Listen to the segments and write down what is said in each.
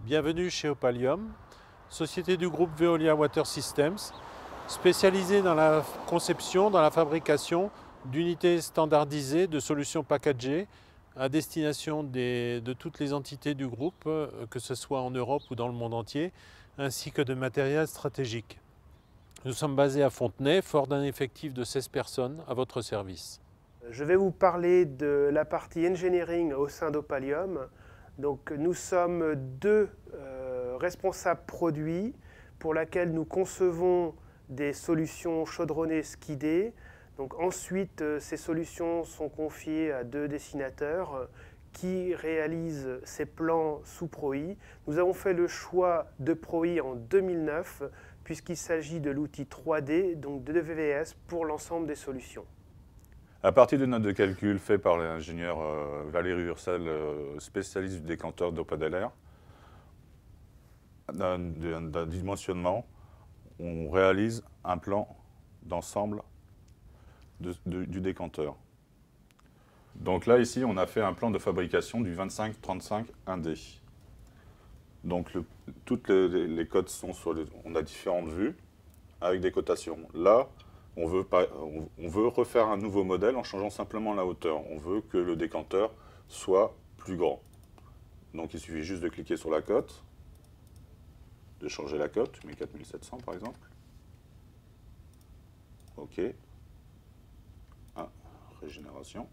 Bienvenue chez Opalium, société du groupe Veolia Water Systems, spécialisée dans la conception, dans la fabrication d'unités standardisées, de solutions packagées à destination de toutes les entités du groupe, que ce soit en Europe ou dans le monde entier, ainsi que de matériel stratégique. Nous sommes basés à Fontenay, fort d'un effectif de 16 personnes à votre service. Je vais vous parler de la partie engineering au sein d'Opalium. Donc, nous sommes deux responsables produits pour laquelle nous concevons des solutions chaudronnées skidées. Donc, ensuite, ces solutions sont confiées à deux dessinateurs qui réalisent ces plans sous ProI. Nous avons fait le choix de ProI en 2009 puisqu'il s'agit de l'outil 3D, donc de VVS, pour l'ensemble des solutions. À partir de notes de calcul faites par l'ingénieur Valérie Ursel, spécialiste du décanteur d'Opadaler, d'un dimensionnement, on réalise un plan d'ensemble du décanteur. Donc là, ici, on a fait un plan de fabrication du 2535 1D. Donc toutes les cotes sont on a différentes vues avec des cotations. Là, on veut refaire un nouveau modèle en changeant simplement la hauteur. On veut que le décanteur soit plus grand. Donc il suffit juste de cliquer sur la cote, de changer la cote, je mets 4700 par exemple. OK. Régénération.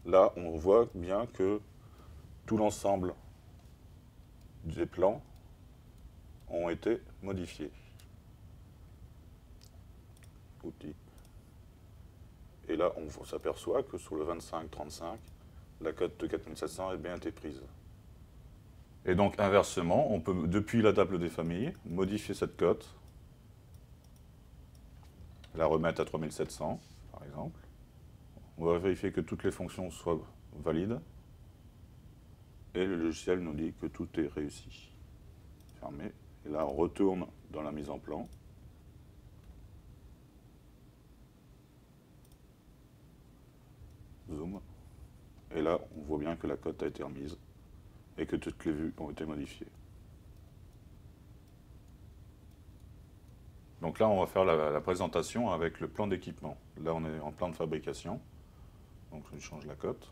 Là, on voit bien que tout l'ensemble des plans ont été modifiés. Outils. Et là, on s'aperçoit que sur le 25-35, la cote de 4700 a bien été prise. Et donc, inversement, on peut, depuis la table des familles, modifier cette cote, la remettre à 3700, par exemple. On va vérifier que toutes les fonctions soient valides. Et le logiciel nous dit que tout est réussi. Fermé. Et là, on retourne dans la mise en plan. Zoom. Et là, on voit bien que la cote a été remise et que toutes les vues ont été modifiées. Donc là, on va faire la présentation avec le plan d'équipement. Là, on est en plan de fabrication. Donc, je change la cote.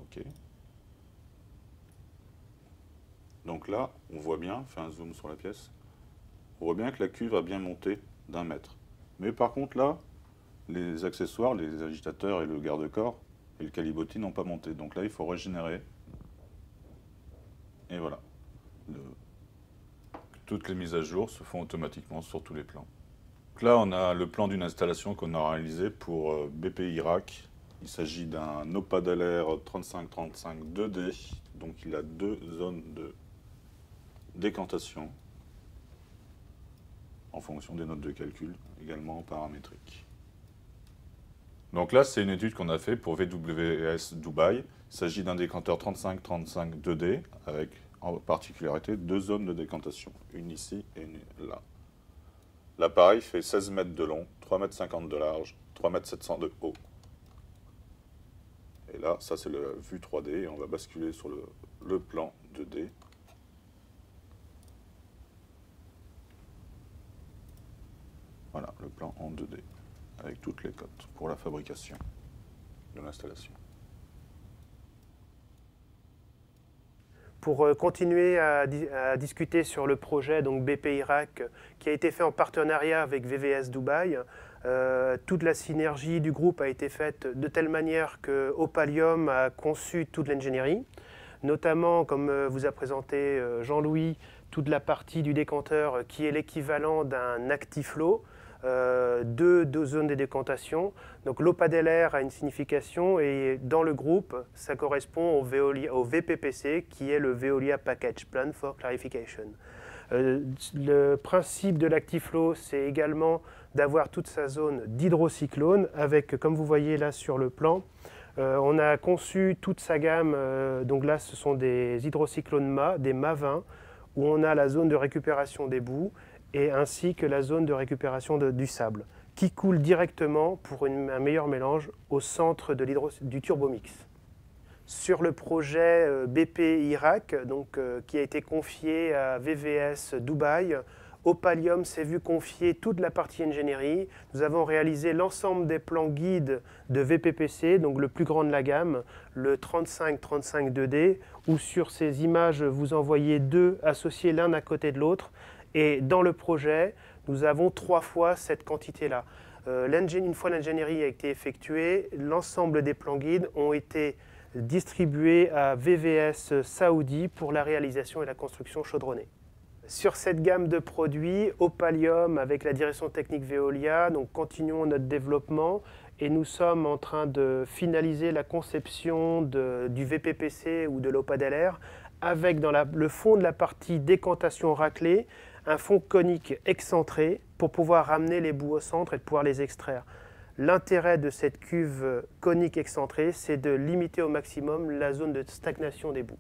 OK. Donc là, on voit bien, on fait un zoom sur la pièce, on voit bien que la cuve a bien monté d'1 mètre. Mais par contre là, les accessoires, les agitateurs et le garde-corps et le calibotis n'ont pas monté. Donc là, il faut régénérer. Et voilà. Toutes les mises à jour se font automatiquement sur tous les plans. Donc là, on a le plan d'une installation qu'on a réalisé pour BPI Irak. Il s'agit d'un Opadaler 3535 2D. Donc il a deux zones de décantation en fonction des notes de calcul, également paramétriques. Donc là, c'est une étude qu'on a fait pour VWS Dubaï. Il s'agit d'un décanteur 3535 2D avec en particularité deux zones de décantation, une ici et une là. L'appareil fait 16 mètres de long, 3,50 m de large, 3,7 m de haut. Et là, ça c'est la vue 3D et on va basculer sur le plan 2D. Voilà, le plan en 2D, avec toutes les cotes pour la fabrication de l'installation. Pour continuer à discuter sur le projet donc BP Irak qui a été fait en partenariat avec VVS Dubaï, toute la synergie du groupe a été faite de telle manière que Opalium a conçu toute l'ingénierie, notamment comme vous a présenté Jean-Louis, toute la partie du décanteur qui est l'équivalent d'un ActiFlow, deux zones de décantation. Donc l'Opadaler a une signification et dans le groupe, ça correspond au VPPC qui est le Veolia Package Plan for Clarification. Le principe de l'ActiFlow, c'est également d'avoir toute sa zone d'hydrocyclone avec, comme vous voyez là sur le plan, on a conçu toute sa gamme, donc là ce sont des hydrocyclones mâts, des mâts 20, où on a la zone de récupération des boues et ainsi que la zone de récupération du sable, qui coule directement pour un meilleur mélange au centre du turbomix. Sur le projet BP Irak, qui a été confié à VVS Dubaï, Opalium s'est vu confier toute la partie ingénierie. Nous avons réalisé l'ensemble des plans guides de VPPC, donc le plus grand de la gamme, le 3535 2D, où sur ces images, vous en voyez deux associés l'un à côté de l'autre. Et dans le projet, nous avons 3 fois cette quantité-là. Une fois l'ingénierie a été effectuée, l'ensemble des plans guides ont été distribués à VVS Saoudi pour la réalisation et la construction chaudronnée. Sur cette gamme de produits, Opalium, avec la direction technique Veolia, continuons notre développement et nous sommes en train de finaliser la conception du VPPC ou de l'OPADLR avec dans le fond de la partie décantation raclée, un fond conique excentré pour pouvoir ramener les boues au centre et de pouvoir les extraire. L'intérêt de cette cuve conique excentrée, c'est de limiter au maximum la zone de stagnation des boues.